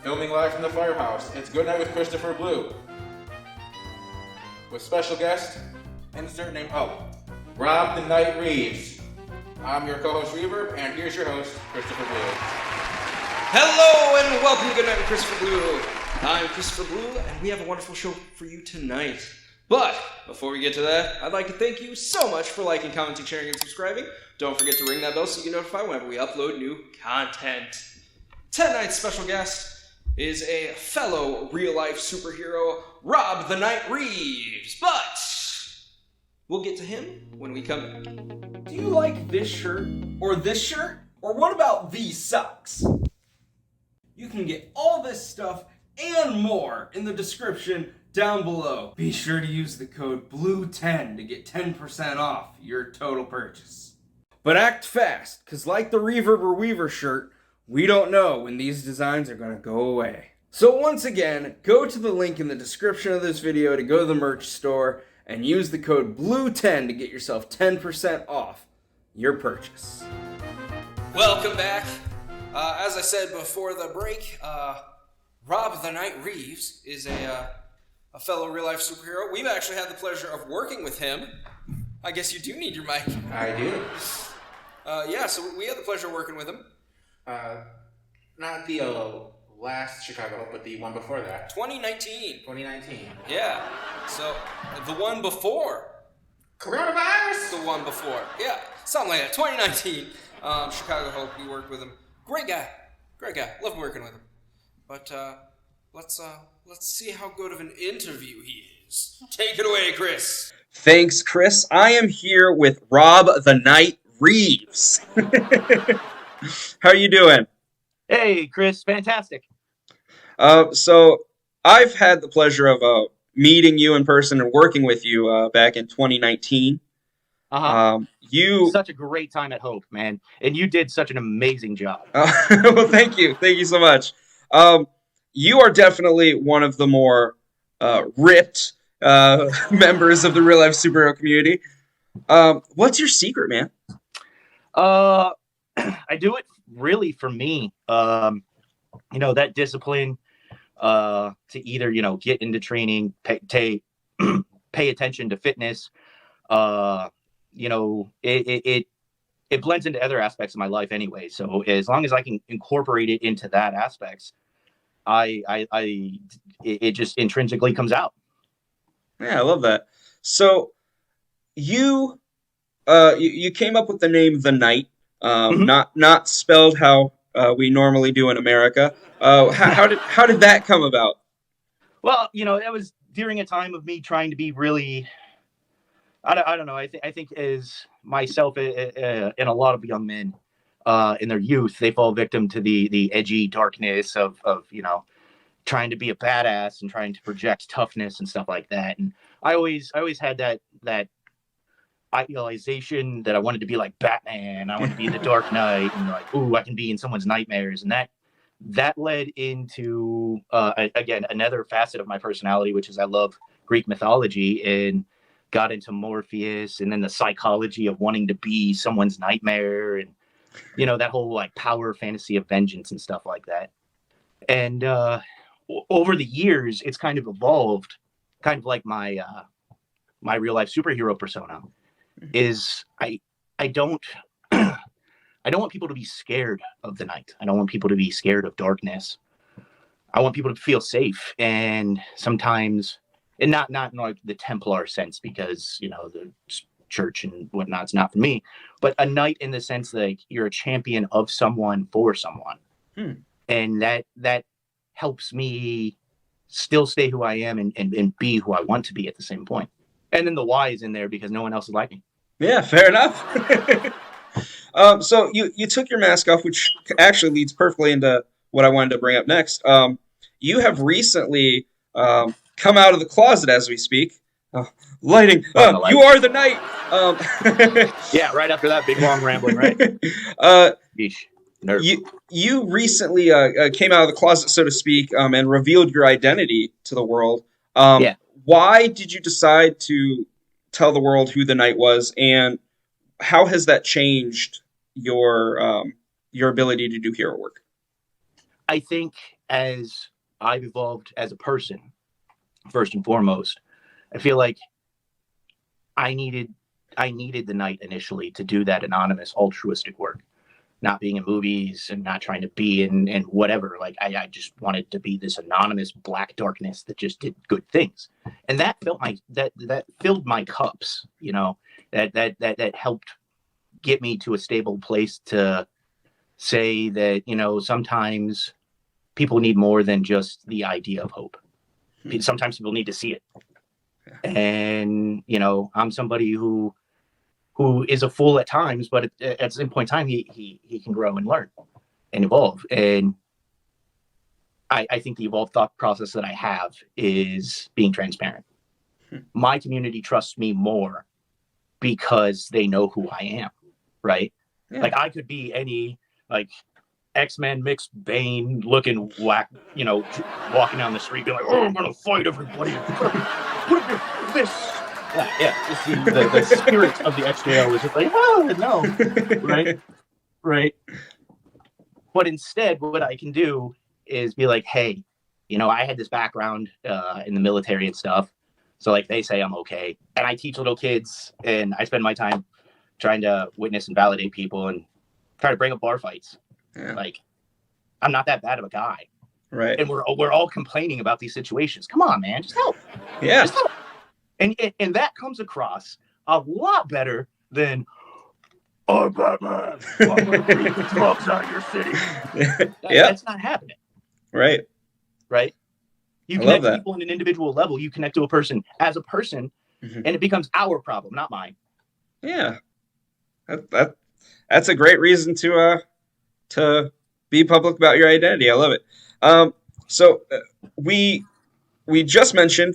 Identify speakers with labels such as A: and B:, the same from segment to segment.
A: Filming live from the firehouse, it's Good Night with Christopher Blue. With special guest, insert name, Rob the Nyght Reeves. I'm your co-host Reverb, and here's your host, Christopher Blue.
B: Hello and welcome to Good Night with Christopher Blue. I'm Christopher Blue, and we have a wonderful show for you tonight. But before we get to that, I'd like to thank you so much for liking, commenting, sharing, and subscribing. Don't forget to ring that bell so you get notified whenever we upload new content. Tonight's special guest is a fellow real-life superhero, Rob the Nyght Reeves. But we'll get to him when we come back.
C: Do you like this shirt? Or this shirt? Or what about these socks? You can get all this stuff and more in the description down below. Be sure to use the code BLUE10 to get 10% off your total purchase. But act fast, because like the Reverb or Weaver shirt, we don't know when these designs are going to go away. So once again, go to the link in the description of this video to go to the merch store and use the code BLUE10 to get yourself 10% off your purchase.
B: Welcome back. As I said before the break, Rob the Nyght Reeves is a fellow real-life superhero. We've actually had the pleasure of working with him. I guess you do need your mic.
A: I do.
B: So we had the pleasure of working with him.
A: Not the last Chicago, but the one before that.
B: 2019.
A: 2019.
B: Yeah. So, the one before.
A: Coronavirus!
B: The one before. Yeah, something like that. 2019. Chicago Hope, we worked with him. Great guy. Love working with him. But, let's see how good of an interview he is. Take it away, Chris.
C: Thanks, Chris. I am here with Rob the Nyght Reeves. How are you doing?
D: Hey, Chris. Fantastic.
C: So I've had the pleasure of meeting you in person and working with you back in 2019.
D: Such a great time at Hope, man. And you did such an amazing job.
C: Well, thank you. Thank you so much. You are definitely one of the more ripped members of the real-life superhero community. What's your secret, man?
D: I do it really for me. That discipline to either, get into training, pay attention to fitness. It blends into other aspects of my life anyway. So as long as I can incorporate it into that aspects, it just intrinsically comes out.
C: Yeah, I love that. So you came up with the name The Nyght, not spelled how we normally do in America. How did that come about?
D: Well, that was during a time of me trying to be really, I don't know. I think as myself and a lot of young men in their youth, they fall victim to the edgy darkness of trying to be a badass and trying to project toughness and stuff like that. And I always had that idealization that I wanted to be like Batman. I wanted to be the Dark Knight, and I can be in someone's nightmares. And that led into again another facet of my personality, which is I love Greek mythology, and got into Morpheus, and then the psychology of wanting to be someone's nightmare, and that whole power fantasy of vengeance and stuff like that. And over the years, it's kind of evolved, kind of like my my real life superhero persona. Is I don't want people to be scared of the night. I don't want people to be scared of darkness. I want people to feel safe. And sometimes, and not in like the Templar sense, because the church and whatnot's not for me, but a knight in the sense that you're a champion of someone for someone. And that helps me still stay who I am and be who I want to be at the same point. And then the why is in there because no one else is like me.
C: Yeah, fair enough. So you took your mask off, which actually leads perfectly into what I wanted to bring up next. You have recently come out of the closet as we speak. Lighting. You are the Nyght.
D: Yeah, right after that big long rambling, right?
C: You recently came out of the closet, so to speak, and revealed your identity to the world.
D: Yeah.
C: Why did you decide to tell the world who the Nyght was, and how has that changed your ability to do hero work?
D: I think as I've evolved as a person, first and foremost, I feel like I needed the Nyght initially to do that anonymous altruistic work, not being in movies and not trying to be in whatever. Like I just wanted to be this anonymous black darkness that just did good things. And that filled my cups, you know, that helped get me to a stable place to say that, you know, sometimes people need more than just the idea of hope. Sometimes people need to see it. And, you know, I'm somebody who is a fool at times, but at the same point in time, he can grow and learn and evolve. And I think the evolved thought process that I have is being transparent. My community trusts me more because they know who I am, right? Yeah. Like I could be any like X-Men mixed Bane looking whack, you know, walking down the street being like, oh, I'm gonna fight everybody. Put up your fists. Yeah. The spirit of the XJL is just like, oh no, right. But instead, what I can do is be like, hey, you know, I had this background in the military and stuff, so like they say I'm okay, and I teach little kids, and I spend my time trying to witness and validate people and try to bring up bar fights. Yeah. Like, I'm not that bad of a guy,
B: right?
D: And we're all complaining about these situations. Come on, man, just help.
B: Yeah.
D: Just help. And that comes across a lot better than, oh, Batman, I'm going to beat the drugs out of your city. That's not happening.
B: Right.
D: You connect to people on an individual level. You connect to a person as a person, and it becomes our problem, not mine.
B: Yeah. That's a great reason to be public about your identity. I love it. So we just mentioned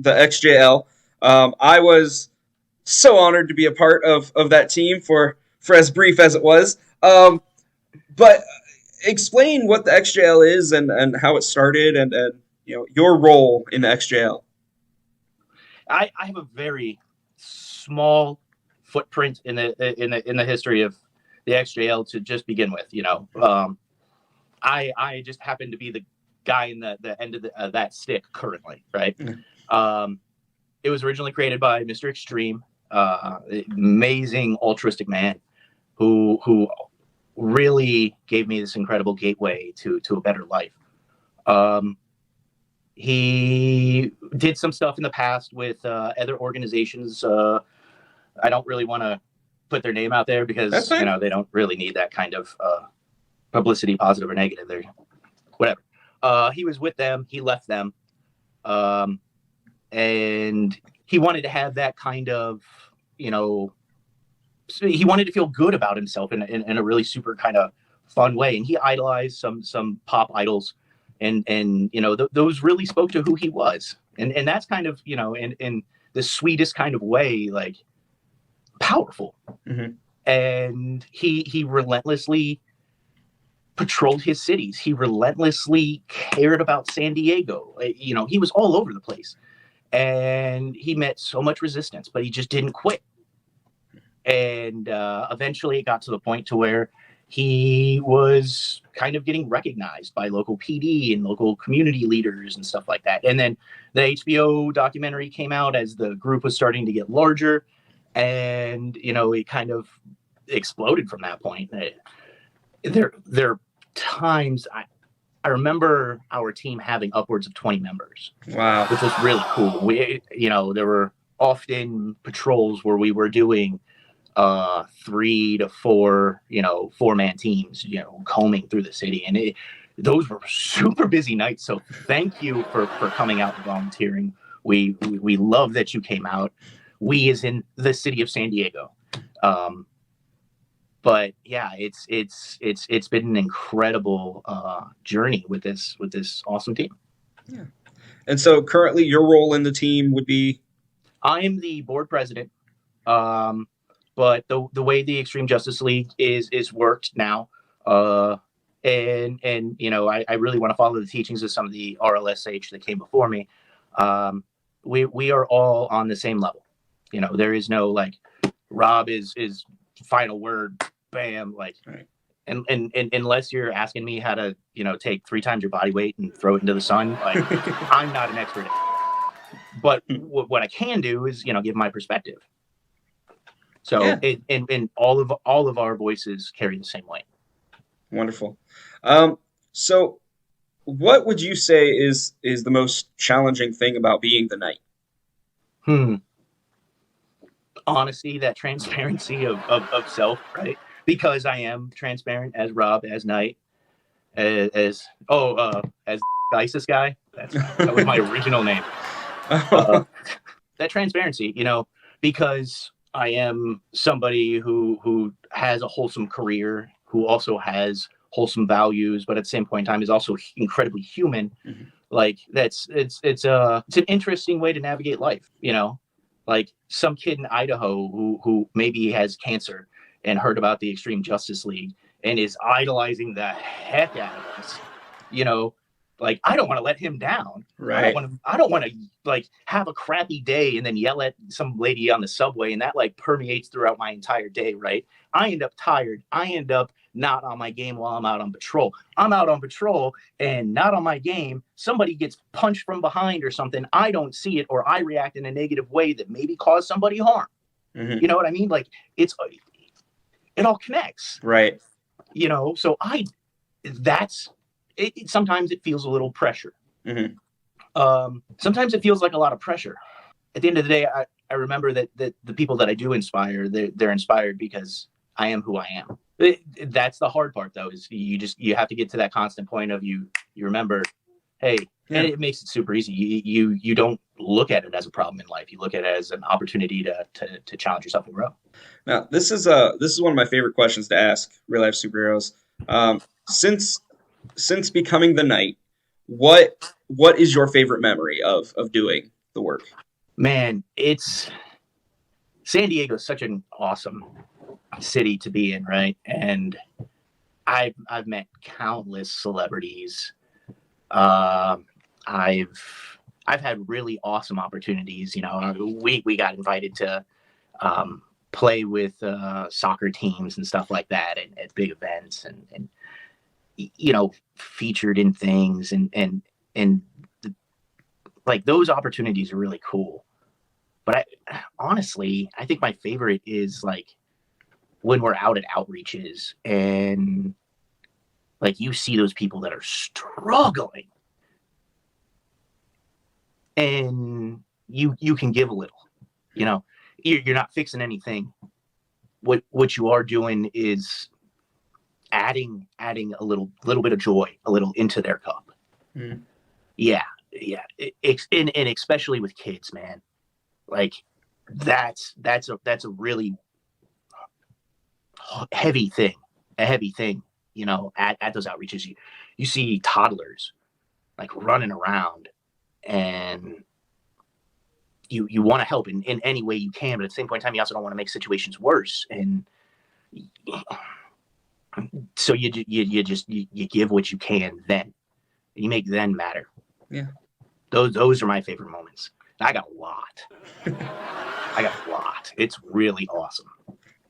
B: the XJL. I was so honored to be a part of that team for as brief as it was. But explain what the XJL is and how it started and you know your role in the XJL.
D: I have a very small footprint in the history of the XJL to just begin with. You know, I just happen to be the guy in the end of that stick currently, right? It was originally created by Mr. Extreme, amazing altruistic man who really gave me this incredible gateway to a better life. He did some stuff in the past with other organizations. I don't really want to put their name out there because you know they don't really need that kind of publicity, positive or negative. They're whatever. He was with them. He left them. And he wanted to have that kind of, you know, he wanted to feel good about himself in a really super kind of fun way. And he idolized some pop idols, and you know, those really spoke to who he was. And that's kind of, you know, in the sweetest kind of way, like powerful. And he relentlessly patrolled his cities. He relentlessly cared about San Diego. You know, he was all over the place. And he met so much resistance, but he just didn't quit. And eventually it got to the point to where he was kind of getting recognized by local PD and local community leaders and stuff like that. And then the HBO documentary came out as the group was starting to get larger. And, you know, it kind of exploded from that point. There are times I remember our team having upwards of 20 members.
B: Wow.
D: Which was really cool. You know, there were often patrols where we were doing 3 to 4, you know, 4-man teams, you know, combing through the city. And those were super busy nights. So thank you for coming out and volunteering. We love that you came out. We as in the city of San Diego. But yeah, it's been an incredible journey with this awesome team.
B: Yeah. And so currently your role in the team would be?
D: I'm the board president. But the way the Extreme Justice League is worked now, and you know, I really want to follow the teachings of some of the RLSH that came before me. We are all on the same level. You know, there is no like Rob is final word, bam, like right. And unless you're asking me how to, take 3 times your body weight and throw it into the sun, like I'm not an expert. But what I can do is, give my perspective. So,
E: Yeah.
D: and all of our voices carry the same weight.
E: Wonderful. So what would you say is the most challenging thing about being the knight?
D: Honesty, that transparency of self, right? Because I am transparent as Rob, as Nyght, as ISIS guy. That was my original name. That transparency, because I am somebody who has a wholesome career, who also has wholesome values, but at the same point in time is also incredibly human.
E: Mm-hmm.
D: Like it's an interesting way to navigate life, like some kid in Idaho who maybe has cancer and heard about the Extreme Justice League and is idolizing the heck out of us, like I don't want to let him down.
E: Right.
D: I don't want to like have a crappy day and then yell at some lady on the subway and that like permeates throughout my entire day, right? I end up tired. I end up not on my game while I'm out on patrol. I'm out on patrol and not on my game. Somebody gets punched from behind or something. I don't see it, or I react in a negative way that maybe caused somebody harm.
E: Mm-hmm.
D: You know what I mean? Like it all connects.
E: Right.
D: So sometimes it feels a little pressure.
E: Mm-hmm.
D: Sometimes it feels like a lot of pressure. At the end of the day, I remember that the people that I do inspire, they're inspired because I am who I am. That's the hard part, though, is you have to get to that constant point of you remember, hey, and it makes it super easy. You don't look at it as a problem in life. You look at it as an opportunity to challenge yourself and grow.
E: Now, this is one of my favorite questions to ask real life superheroes. Since becoming the knight, what is your favorite memory of doing the work?
D: Man, San Diego is such an awesome city to be in, right? And I've met countless celebrities. I've had really awesome opportunities. We got invited to play with soccer teams and stuff like that, and at big events, and featured in things, and like those opportunities are really cool. But honestly, I think my favorite is like when we're out at outreaches and like you see those people that are struggling and you can give a little, you're not fixing anything. What you are doing is adding a little bit of joy, a little into their cup.
E: Mm.
D: Yeah. And especially with kids, man, like that's a really heavy thing, at those outreaches. You see toddlers like running around and you want to help in any way you can, but at the same point in time, you also don't want to make situations worse. And so you give what you can, then you make then matter.
E: Yeah.
D: Those are my favorite moments. I got a lot. It's really awesome.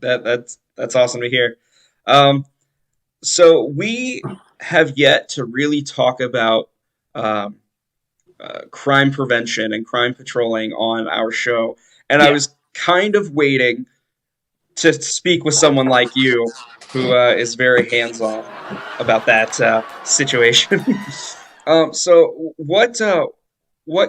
E: That's awesome to hear. So we have yet to really talk about crime prevention and crime patrolling on our show, and I was kind of waiting to speak with someone like you, who is very hands-on about that situation. So what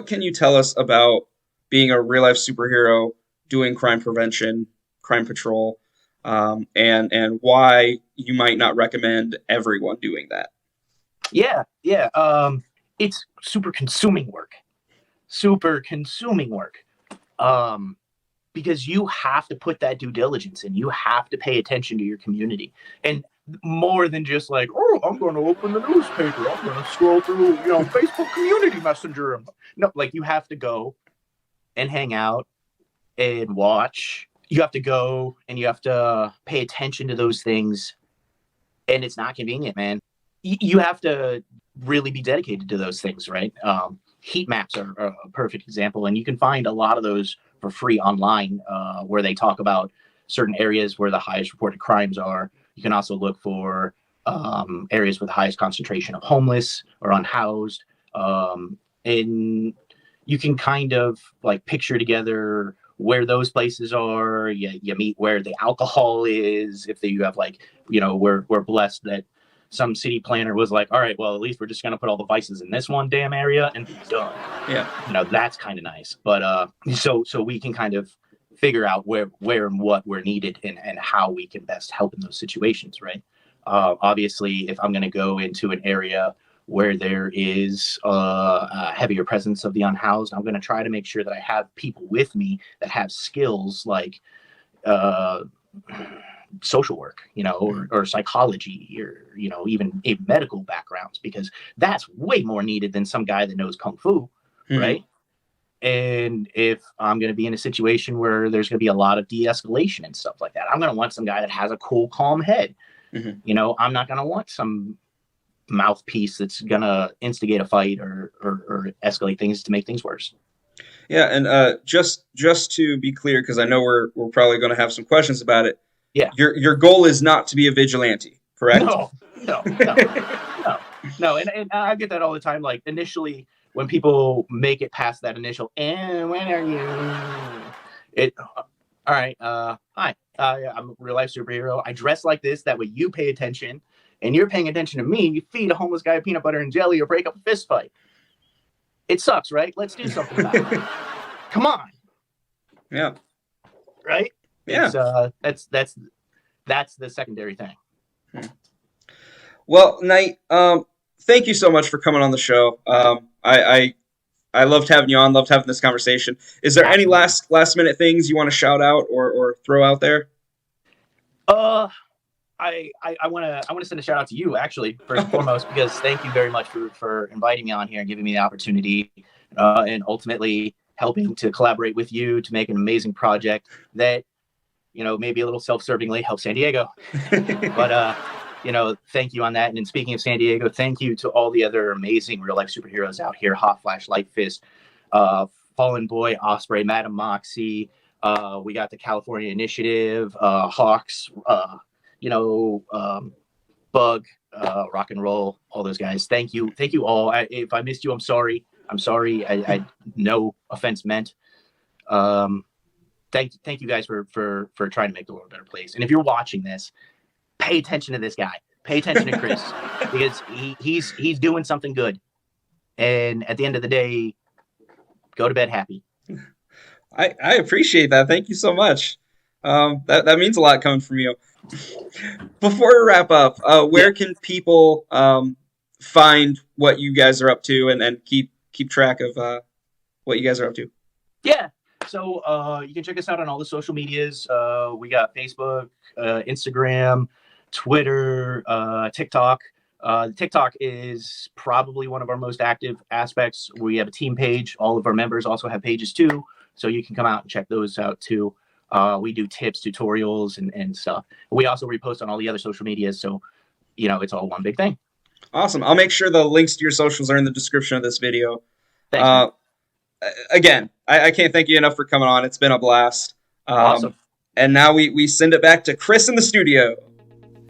E: can you tell us about being a real-life superhero doing crime prevention, crime patrol, and why you might not recommend everyone doing that?
D: Yeah. It's super consuming work. Because you have to put that due diligence in. You have to pay attention to your community. And more than just like, oh, I'm going to open the newspaper. I'm going to scroll through, Facebook community messenger. No, like you have to go and hang out and watch. You have to go and you have to pay attention to those things. And it's not convenient, man. You have to really be dedicated to those things, right? Heat maps are a perfect example. And you can find a lot of those for free online, where they talk about certain areas where the highest reported crimes are. You can also look for areas with the highest concentration of homeless or unhoused. And you can kind of like picture together where those places are. You meet where the alcohol is. If you have like, we're blessed that some city planner was like, all right, well, at least we're just going to put all the vices in this one damn area and be done.
E: Yeah.
D: That's kind of nice. But so we can kind of figure out where and what we're needed and how we can best help in those situations, right? Obviously, if I'm going to go into an area where there is a heavier presence of the unhoused, I'm going to try to make sure that I have people with me that have skills like social work, or psychology, or even medical backgrounds, because that's way more needed than some guy that knows kung fu, right? And if I'm going to be in a situation where there's going to be a lot of de-escalation and stuff like that, I'm going to want some guy that has a cool, calm head. I'm not going to want some mouthpiece that's going to instigate a fight or escalate things to make things worse.
E: Yeah, and just to be clear, because I know we're probably going to have some questions about it.
D: Yeah.
E: Your goal is not to be a vigilante, correct?
D: No. And I get that all the time. Like initially, when people make it past that initial, and when are you? All right. Hi. I'm a real life superhero. I dress like this. That way you pay attention, and you're paying attention to me. You feed a homeless guy peanut butter and jelly, or break up a fist fight. It sucks, right? Let's do something about it. Come on.
E: Yeah.
D: Right.
E: Yeah.
D: That's the secondary thing.
E: Well, Nyght, thank you so much for coming on the show. I loved having you on. Loved having this conversation. Is there any last minute things you want to shout out or throw out there?
D: I want to send a shout out to you, actually, first and foremost, because thank you very much for inviting me on here and giving me the opportunity, and ultimately helping to collaborate with you to make an amazing project that, maybe a little self-servingly helps San Diego. But thank you on that. And in speaking of San Diego, thank you to all the other amazing real life superheroes out here: Hot Flash, Light Fist, Fallen Boy, Osprey, Madam Moxie. We got the California Initiative, Hawks, Bug, Rock and Roll, all those guys. Thank you all. If I missed you, I'm sorry. I no offense meant. Thank you guys for trying to make the world a better place. And if you're watching this, pay attention to this guy. Pay attention to Chris because he's doing something good. And at the end of the day, go to bed happy.
E: I appreciate that. Thank you so much. That means a lot coming from you. Before we wrap up, where can people find what you guys are up to and keep track of what you guys are up to?
D: Yeah. So you can check us out on all the social medias. We got Facebook, Instagram, Twitter, TikTok. TikTok is probably one of our most active aspects. We have a team page. All of our members also have pages too. So you can come out and check those out too. We do tips, tutorials, and stuff. We also repost on all the other social medias. So, it's all one big thing.
E: Awesome. I'll make sure the links to your socials are in the description of this video.
D: Thanks,
E: again, I can't thank you enough for coming on. It's been a blast.
D: Awesome.
E: And now we send it back to Chris in the studio.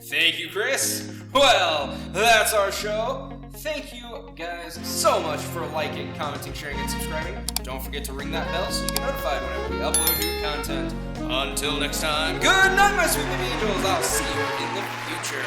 B: Thank you, Chris. Well, that's our show. Thank you guys so much for liking, commenting, sharing, and subscribing. Don't forget to ring that bell so you get notified whenever we upload new content. Until next time, good night, my sweet little angels. I'll see you in the future.